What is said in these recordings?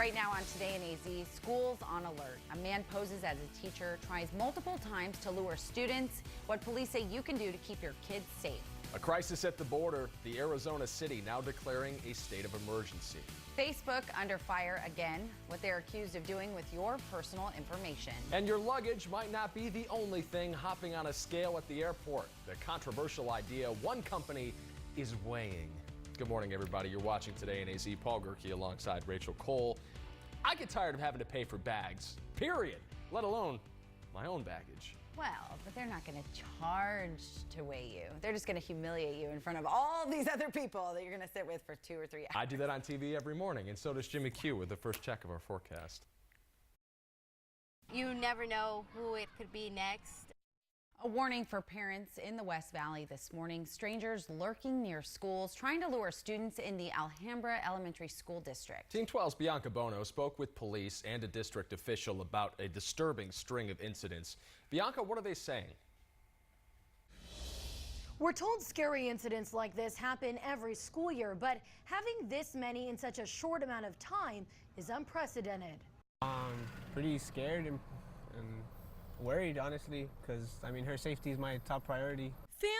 Right now on Today in AZ, schools on alert. A man poses as a teacher, tries multiple times to lure students. What police say you can do to keep your kids safe. A crisis at the border. The Arizona city now declaring a state of emergency. Facebook under fire again. What they're accused of doing with your personal information. And your luggage might not be the only thing hopping on a scale at the airport. The controversial idea one company is weighing. Good morning, everybody. You're watching Today in AZ. Paul Gerke alongside Rachel Cole. I get tired of having to pay for bags, period, let alone my own baggage. Well, but they're not going to charge to weigh you. They're just going to humiliate you in front of all these other people that you're going to sit with for 2 or 3 hours. I do that on TV every morning, and so does Jimmy Q with the first check of our forecast. You never know who it could be next. A warning for parents in the West Valley this morning. Strangers lurking near schools, trying to lure students in the Alhambra Elementary School District. Team 12's Bianca Bono spoke with police and a district official about a disturbing string of incidents. Bianca, what are they saying? We're told scary incidents like this happen every school year, but having this many in such a short amount of time is unprecedented. Pretty scared and worried, honestly, because I mean her safety is my top priority.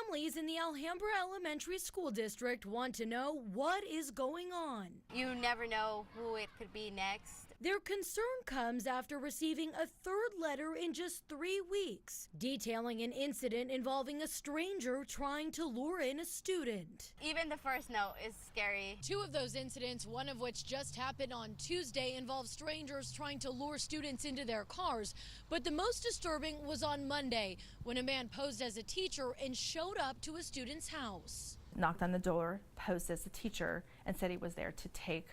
Families in the Alhambra Elementary School District want to know what is going on. You never know who it could be next. Their concern comes after receiving a third letter in just 3 weeks, detailing an incident involving a stranger trying to lure in a student. Even the first note is scary. 2 of those incidents, one of which just happened on Tuesday, involved strangers trying to lure students into their cars. But the most disturbing was on Monday, when a man posed as a teacher and showed up to a student's house. Knocked on the door, posed as a teacher, and said he was there to take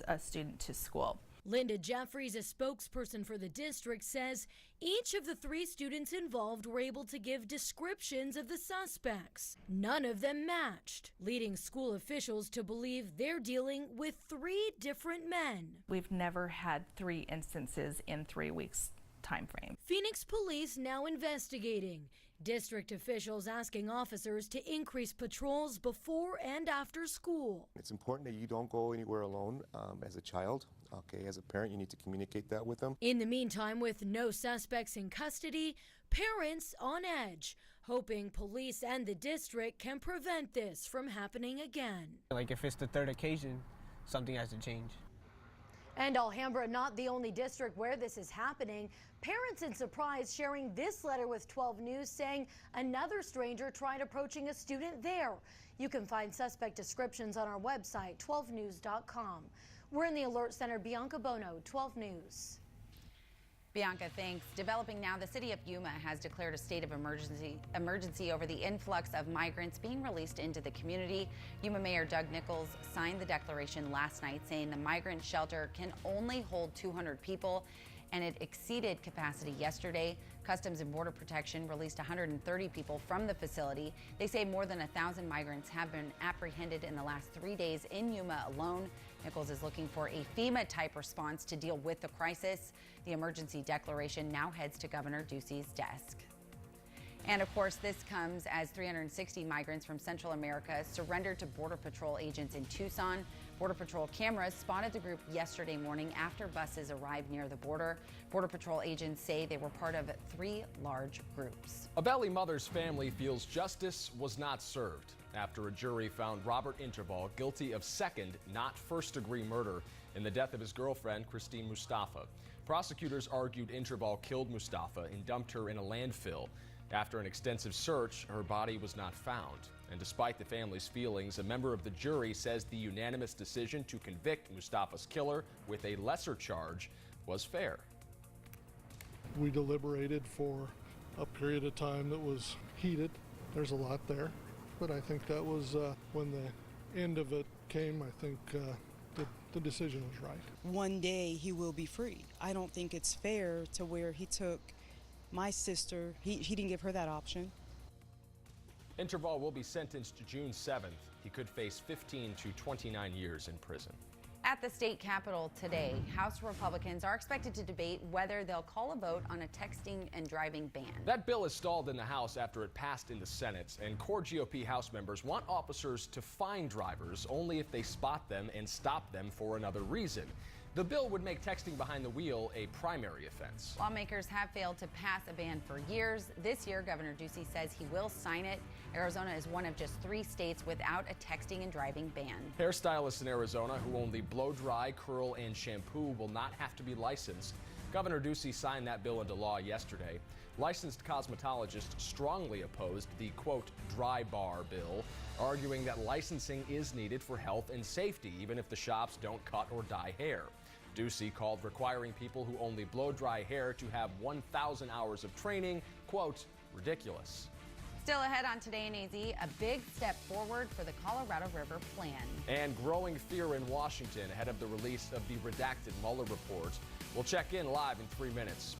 a student to school. Linda Jeffries, a spokesperson for the district, says each of the 3 students involved were able to give descriptions of the suspects. None of them matched, leading school officials to believe they're dealing with 3 different men. We've never had 3 instances in 3 weeks time frame. Phoenix police now investigating. District officials asking officers to increase patrols before and after school. It's important that you don't go anywhere alone as a child. Okay, as a parent, you need to communicate that with them. In the meantime, with no suspects in custody, parents on edge, hoping police and the district can prevent this from happening again. Like if it's the 3rd occasion, something has to change. And Alhambra not the only district where this is happening. Parents in surprise sharing this letter with 12 News saying another stranger tried approaching a student there. You can find suspect descriptions on our website, 12news.com. We're in the Alert Center. Bianca Bono, 12 News. Bianca, thanks. Developing now, the city of Yuma has declared a state of emergency over the influx of migrants being released into the community. Yuma Mayor Doug Nichols signed the declaration last night, saying the migrant shelter can only hold 200 people, and it exceeded capacity yesterday. Customs and Border Protection released 130 people from the facility. They say more than 1,000 migrants have been apprehended in the last 3 days in Yuma alone. Nichols is looking for a FEMA-type response to deal with the crisis. The emergency declaration now heads to Governor Ducey's desk. And of course, this comes as 360 migrants from Central America surrendered to Border Patrol agents in Tucson. Border Patrol cameras spotted the group yesterday morning after buses arrived near the border. Border Patrol agents say they were part of 3 large groups. A Valley mother's family feels justice was not served after a jury found Robert Interval guilty of second, not first-degree murder in the death of his girlfriend, Christine Mustafa. Prosecutors argued Interval killed Mustafa and dumped her in a landfill. After an extensive search, her body was not found. And despite the family's feelings, a member of the jury says the unanimous decision to convict Mustafa's killer with a lesser charge was fair. We deliberated for a period of time that was heated. There's a lot there, but I think that was when the end of it came, I think the decision was right. One day he will be free. I don't think it's fair to where he took my sister, he didn't give her that option. Interval will be sentenced June 7th. He could face 15 to 29 years in prison. At the state capitol today, House Republicans are expected to debate whether they'll call a vote on a texting and driving ban. That bill is stalled in the House after it passed in the Senate, and core GOP House members want officers to fine drivers only if they spot them and stop them for another reason. The bill would make texting behind the wheel a primary offense. Lawmakers have failed to pass a ban for years. This year, Governor Ducey says he will sign it. Arizona is one of just 3 states without a texting and driving ban. Hairstylists in Arizona who only blow dry, curl, and shampoo will not have to be licensed. Governor Ducey signed that bill into law yesterday. Licensed cosmetologists strongly opposed the, quote, dry bar bill, arguing that licensing is needed for health and safety, even if the shops don't cut or dye hair. Ducey called requiring people who only blow dry hair to have 1,000 hours of training, quote, ridiculous. Still ahead on Today in AZ, a big step forward for the Colorado River Plan. And growing fear in Washington ahead of the release of the redacted Mueller report. We'll check in live in 3 minutes.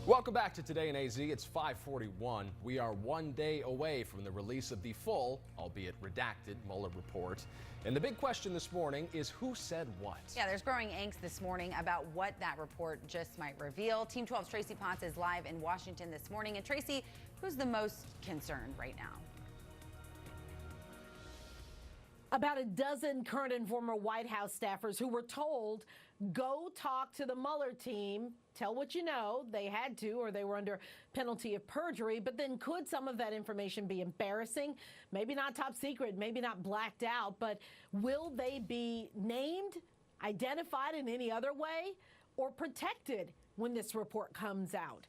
Welcome back to Today in AZ. It's 5:41. We are 1 day away from the release of the full, albeit redacted, Mueller report. And the big question this morning is who said what? Yeah, there's growing angst this morning about what that report just might reveal. Team 12's Tracy Potts is live in Washington this morning. And Tracy, who's the most concerned right now? About a dozen current and former White House staffers who were told, go talk to the Mueller team, tell what you know. They had to, or they were under penalty of perjury. But then could some of that information be embarrassing? Maybe not top secret, maybe not blacked out, but will they be named, identified in any other way, or protected when this report comes out?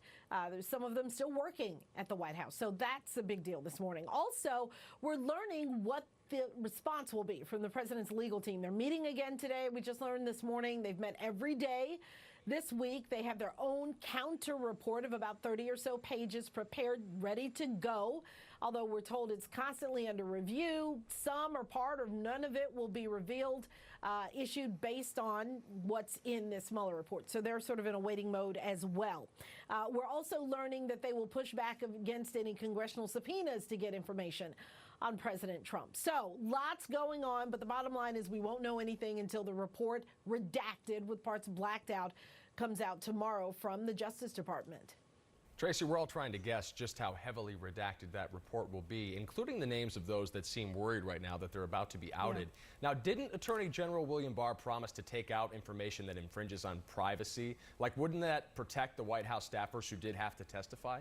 There's some of them still working at the White House, so that's a big deal this morning. Also, we're learning what the response will be from the president's legal team. They're meeting again today. We just learned this morning they've met every day this week. They have their own counter report of about 30 or so pages prepared, ready to go. Although we're told it's constantly under review. Some or part or none of it will be revealed, issued based on what's in this Mueller report. So they're sort of in a waiting mode as well. We're also learning that they will push back against any congressional subpoenas to get information on President Trump. So lots going on, but the bottom line is we won't know anything until the report, redacted with parts blacked out, comes out tomorrow from the Justice Department. Tracy, we're all trying to guess just how heavily redacted that report will be, including the names of those that seem worried right now that they're about to be outed. Yeah. Now, didn't Attorney General William Barr promise to take out information that infringes on privacy? Like, wouldn't that protect the White House staffers who did have to testify?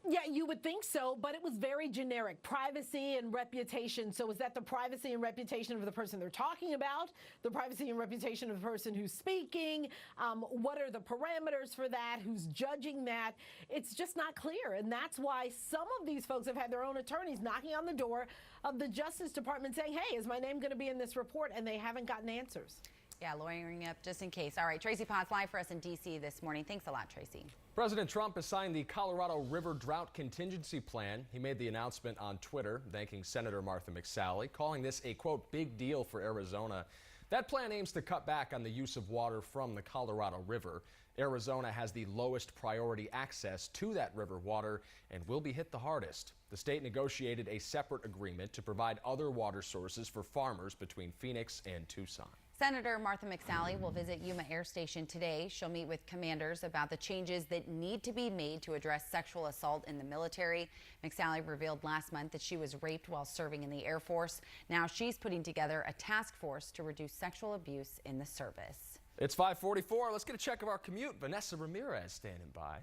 Yeah, you would think so, but it was very generic. Privacy and reputation. So is that the privacy and reputation of the person they're talking about? The privacy and reputation of the person who's speaking? What are the parameters for that? Who's judging that? It's just not clear. And that's why some of these folks have had their own attorneys knocking on the door of the Justice Department saying, hey, is my name going to be in this report? And they haven't gotten answers. Yeah, lawyering up just in case. All right, Tracy Potts live for us in D.C. this morning. Thanks a lot, Tracy. President Trump has signed the Colorado River Drought Contingency Plan. He made the announcement on Twitter, thanking Senator Martha McSally, calling this a, quote, big deal for Arizona. That plan aims to cut back on the use of water from the Colorado River. Arizona has the lowest priority access to that river water and will be hit the hardest. The state negotiated a separate agreement to provide other water sources for farmers between Phoenix and Tucson. Senator Martha McSally will visit Yuma Air Station today. She'll meet with commanders about the changes that need to be made to address sexual assault in the military. McSally revealed last month that she was raped while serving in the Air Force. Now she's putting together a task force to reduce sexual abuse in the service. It's 5:44. Let's get a check of our commute. Vanessa Ramirez standing by.